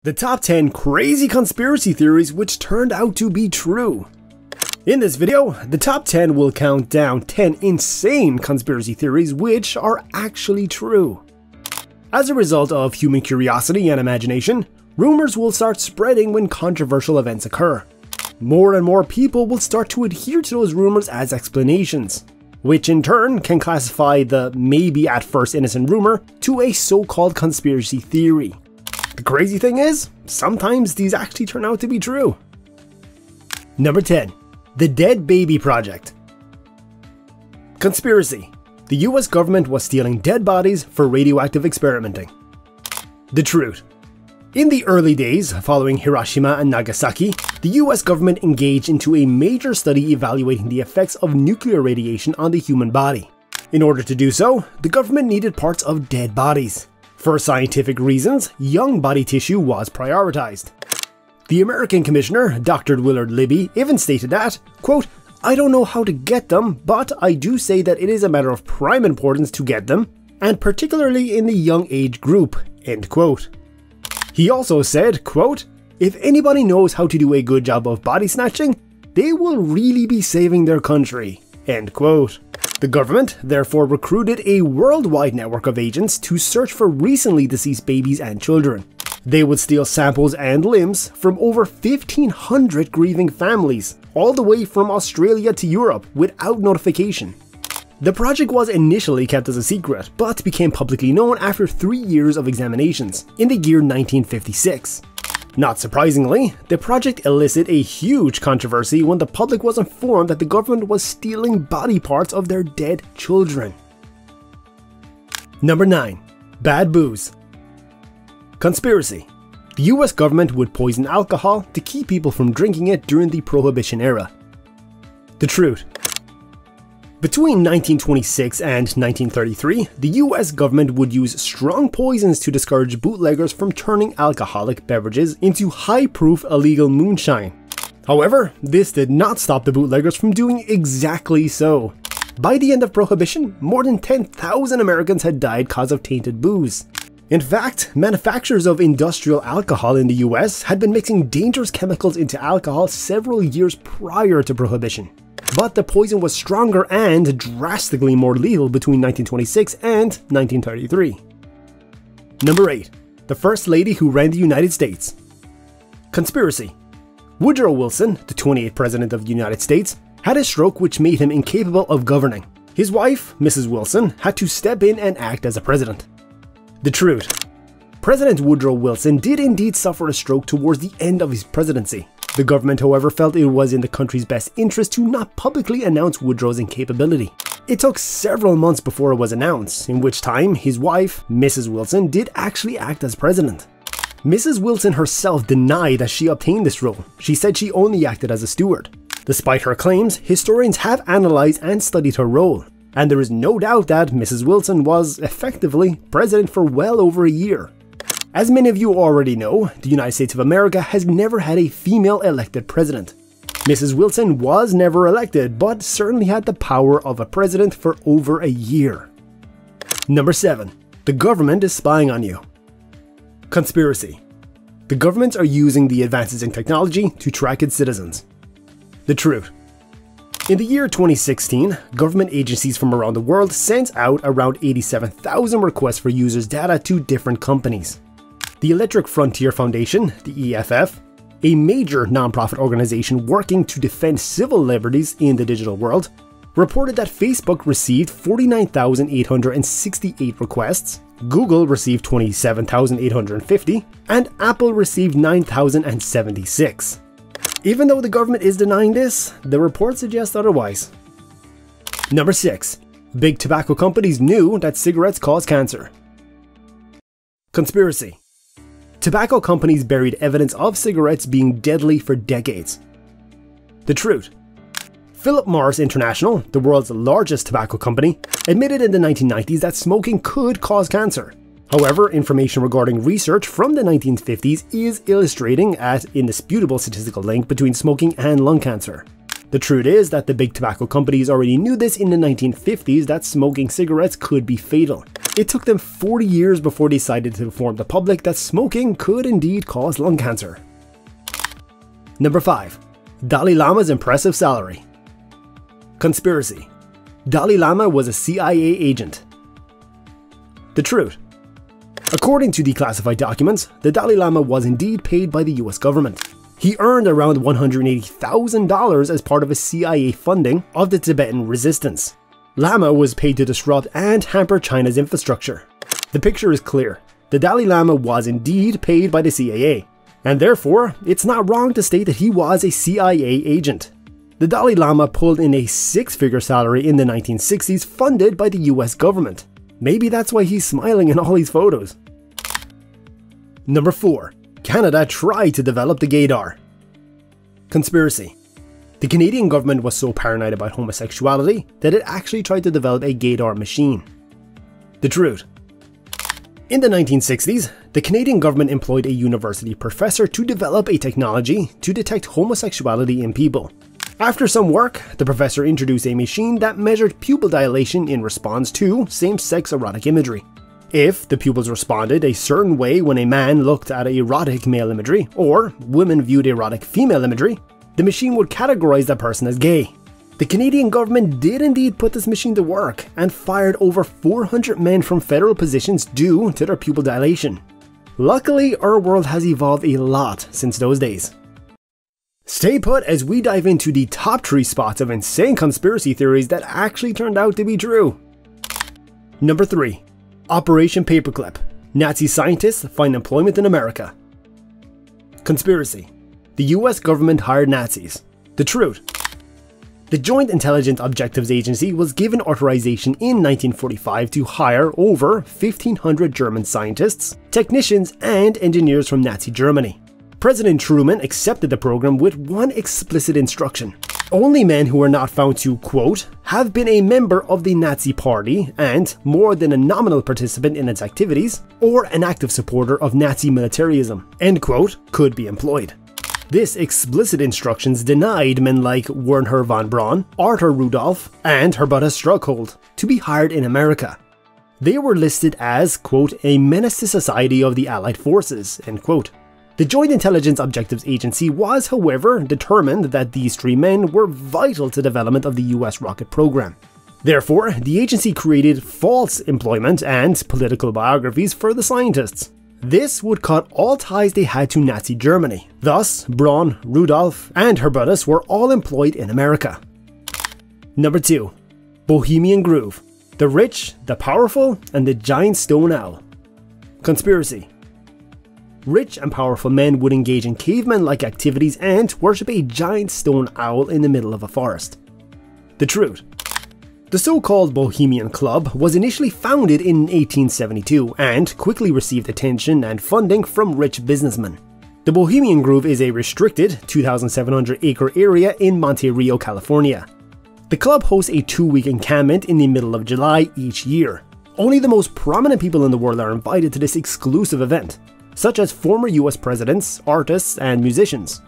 The top 10 crazy conspiracy theories which turned out to be true. In this video, the top 10 will count down 10 insane conspiracy theories which are actually true. As a result of human curiosity and imagination, rumors will start spreading when controversial events occur. More and more people will start to adhere to those rumors as explanations, which in turn can classify the maybe at first innocent rumor to a so-called conspiracy theory. The crazy thing is, sometimes these actually turn out to be true. Number 10. The Dead Baby Project. Conspiracy. The US government was stealing dead bodies for radioactive experimenting. The truth. In the early days following Hiroshima and Nagasaki, the US government engaged into a major study evaluating the effects of nuclear radiation on the human body. In order to do so, the government needed parts of dead bodies. For scientific reasons, young body tissue was prioritized. The American commissioner, Dr. Willard Libby, even stated that, quote, "I don't know how to get them, but I do say that it is a matter of prime importance to get them, and particularly in the young age group," end quote. He also said, quote, "If anybody knows how to do a good job of body snatching, they will really be saving their country," end quote. The government therefore recruited a worldwide network of agents to search for recently deceased babies and children. They would steal samples and limbs from over 1,500 grieving families, all the way from Australia to Europe, without notification. The project was initially kept as a secret, but became publicly known after 3 years of examinations, in the year 1956. Not surprisingly, the project elicited a huge controversy when the public was informed that the government was stealing body parts of their dead children. Number 9. Bad booze. Conspiracy. The US government would poison alcohol to keep people from drinking it during the Prohibition era. The truth. Between 1926 and 1933, the US government would use strong poisons to discourage bootleggers from turning alcoholic beverages into high-proof illegal moonshine. However, this did not stop the bootleggers from doing exactly so. By the end of Prohibition, more than 10,000 Americans had died because of tainted booze. In fact, manufacturers of industrial alcohol in the US had been mixing dangerous chemicals into alcohol several years prior to Prohibition. But the poison was stronger and drastically more lethal between 1926 and 1933. Number 8. The First Lady who ran the United States. Conspiracy. Woodrow Wilson, the 28th President of the United States, had a stroke which made him incapable of governing. His wife, Mrs. Wilson, had to step in and act as a president. The truth. President Woodrow Wilson did indeed suffer a stroke towards the end of his presidency. The government, however, felt it was in the country's best interest to not publicly announce Woodrow's incapability. It took several months before it was announced, in which time his wife, Mrs. Wilson, did actually act as president. Mrs. Wilson herself denied that she obtained this role. She said she only acted as a steward. Despite her claims, historians have analyzed and studied her role, and there is no doubt that Mrs. Wilson was, effectively, president for well over a year. As many of you already know, the United States of America has never had a female elected president. Mrs. Wilson was never elected, but certainly had the power of a president for over a year. Number 7. The government is spying on you. Conspiracy. The governments are using the advances in technology to track its citizens. The truth. In the year 2016, government agencies from around the world sent out around 87,000 requests for users' data to different companies. The Electric Frontier Foundation, the EFF, a major non-profit organization working to defend civil liberties in the digital world, reported that Facebook received 49,868 requests, Google received 27,850, and Apple received 9,076. Even though the government is denying this, the report suggests otherwise. Number 6. Big tobacco companies knew that cigarettes cause cancer. Conspiracy. Tobacco companies buried evidence of cigarettes being deadly for decades. The truth. Philip Morris International, the world's largest tobacco company, admitted in the 1990s that smoking could cause cancer. However, information regarding research from the 1950s is illustrating an indisputable statistical link between smoking and lung cancer. The truth is that the big tobacco companies already knew this in the 1950s that smoking cigarettes could be fatal. It took them 40 years before they decided to inform the public that smoking could indeed cause lung cancer. Number 5. Dalai Lama's impressive salary. Conspiracy. Dalai Lama was a CIA agent. The truth. According to declassified documents, the Dalai Lama was indeed paid by the US government. He earned around $180,000 as part of a CIA funding of the Tibetan resistance. Lama was paid to disrupt and hamper China's infrastructure. The picture is clear. The Dalai Lama was indeed paid by the CIA, and therefore, it's not wrong to state that he was a CIA agent. The Dalai Lama pulled in a six-figure salary in the 1960s funded by the US government. Maybe that's why he's smiling in all these photos. Number 4. Canada tried to develop the gaydar. Conspiracy. The Canadian government was so paranoid about homosexuality that it actually tried to develop a gaydar machine. The truth. In the 1960s, the Canadian government employed a university professor to develop a technology to detect homosexuality in people. After some work, the professor introduced a machine that measured pupil dilation in response to same-sex erotic imagery. If the pupils responded a certain way when a man looked at erotic male imagery, or women viewed erotic female imagery, the machine would categorize that person as gay. The Canadian government did indeed put this machine to work and fired over 400 men from federal positions due to their pupil dilation. Luckily, our world has evolved a lot since those days. Stay put as we dive into the top 3 spots of insane conspiracy theories that actually turned out to be true. Number 3. Operation Paperclip. Nazi scientists find employment in America. Conspiracy. The US government hired Nazis. The truth. The Joint Intelligence Objectives Agency was given authorization in 1945 to hire over 1,500 German scientists, technicians, and engineers from Nazi Germany. President Truman accepted the program with one explicit instruction. Only men who were not found to, quote, have been a member of the Nazi Party and more than a nominal participant in its activities, or an active supporter of Nazi militarism, end quote, could be employed. This explicit instructions denied men like Wernher von Braun, Arthur Rudolph, and Herbertus Struckhold to be hired in America. They were listed as, quote, a menace to society of the Allied forces, end quote. The Joint Intelligence Objectives Agency was, however, determined that these 3 men were vital to development of the US rocket program. Therefore, the agency created false employment and political biographies for the scientists. This would cut all ties they had to Nazi Germany. Thus, Braun, Rudolph, and Herbertus were all employed in America. Number 2. Bohemian Groove. The rich, the powerful, and the giant stone owl. Conspiracy. Rich and powerful men would engage in caveman-like activities and worship a giant stone owl in the middle of a forest. The truth. The so-called Bohemian Club was initially founded in 1872 and quickly received attention and funding from rich businessmen. The Bohemian Grove is a restricted 2,700-acre area in Monte Rio, California. The club hosts a 2-week encampment in the middle of July each year. Only the most prominent people in the world are invited to this exclusive event, such as former US presidents, artists, and musicians.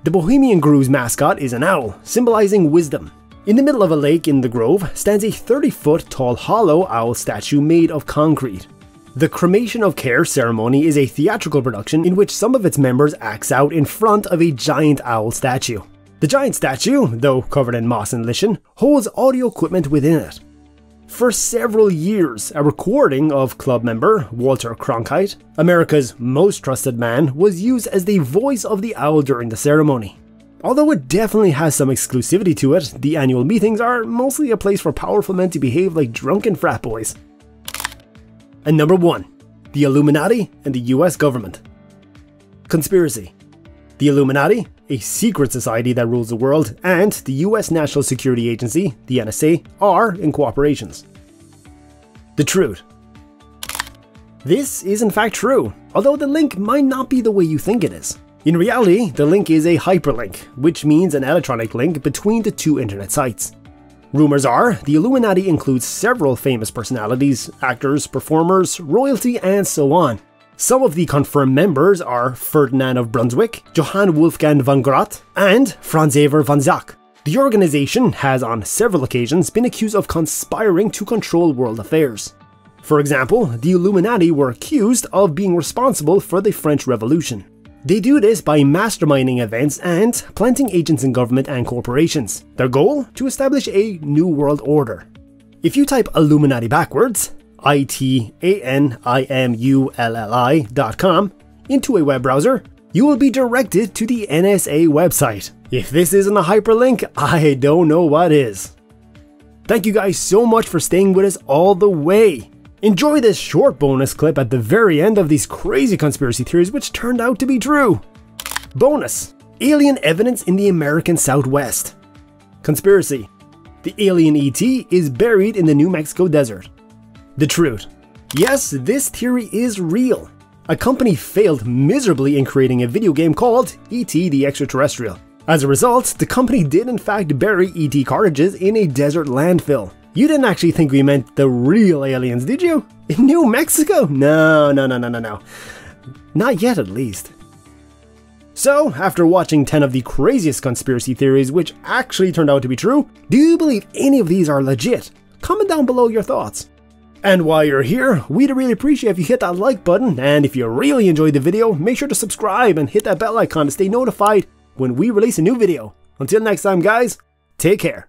The Bohemian Grove's mascot is an owl, symbolizing wisdom. In the middle of a lake in the grove stands a 30-foot tall hollow owl statue made of concrete. The Cremation of Care ceremony is a theatrical production in which some of its members acts out in front of a giant owl statue. The giant statue, though covered in moss and lichen, holds audio equipment within it. For several years, a recording of club member Walter Cronkite, America's most trusted man, was used as the voice of the owl during the ceremony. Although it definitely has some exclusivity to it, the annual meetings are mostly a place for powerful men to behave like drunken frat boys. And number 1. The Illuminati and the US government. Conspiracy. The Illuminati, a secret society that rules the world, and the US National Security Agency, the NSA, are in cooperations. The truth. This is in fact true, although the link might not be the way you think it is. In reality, the link is a hyperlink, which means an electronic link between the 2 internet sites. Rumors are the Illuminati includes several famous personalities, actors, performers, royalty, and so on. Some of the confirmed members are Ferdinand of Brunswick, Johann Wolfgang von Goethe, and Franz Xaver von Zach. The organization has on several occasions been accused of conspiring to control world affairs. For example, the Illuminati were accused of being responsible for the French Revolution. They do this by masterminding events and planting agents in government and corporations. Their goal? To establish a new world order. If you type Illuminati backwards, ITANIMULLI.com, into a web browser, you will be directed to the NSA website. If this isn't a hyperlink, I don't know what is. Thank you guys so much for staying with us all the way. Enjoy this short bonus clip at the very end of these crazy conspiracy theories which turned out to be true. Bonus: alien evidence in the American Southwest. Conspiracy: the alien ET is buried in the New Mexico desert. The truth: yes, this theory is real. A company failed miserably in creating a video game called E.T. the Extraterrestrial. As a result, the company did in fact bury E.T. cartridges in a desert landfill. You didn't actually think we meant the real aliens, did you? In New Mexico? No. Not yet, at least. So, after watching 10 of the craziest conspiracy theories which actually turned out to be true, do you believe any of these are legit? Comment down below your thoughts. And while you're here, we'd really appreciate if you hit that like button, and if you really enjoyed the video, make sure to subscribe and hit that bell icon to stay notified when we release a new video. Until next time guys, take care.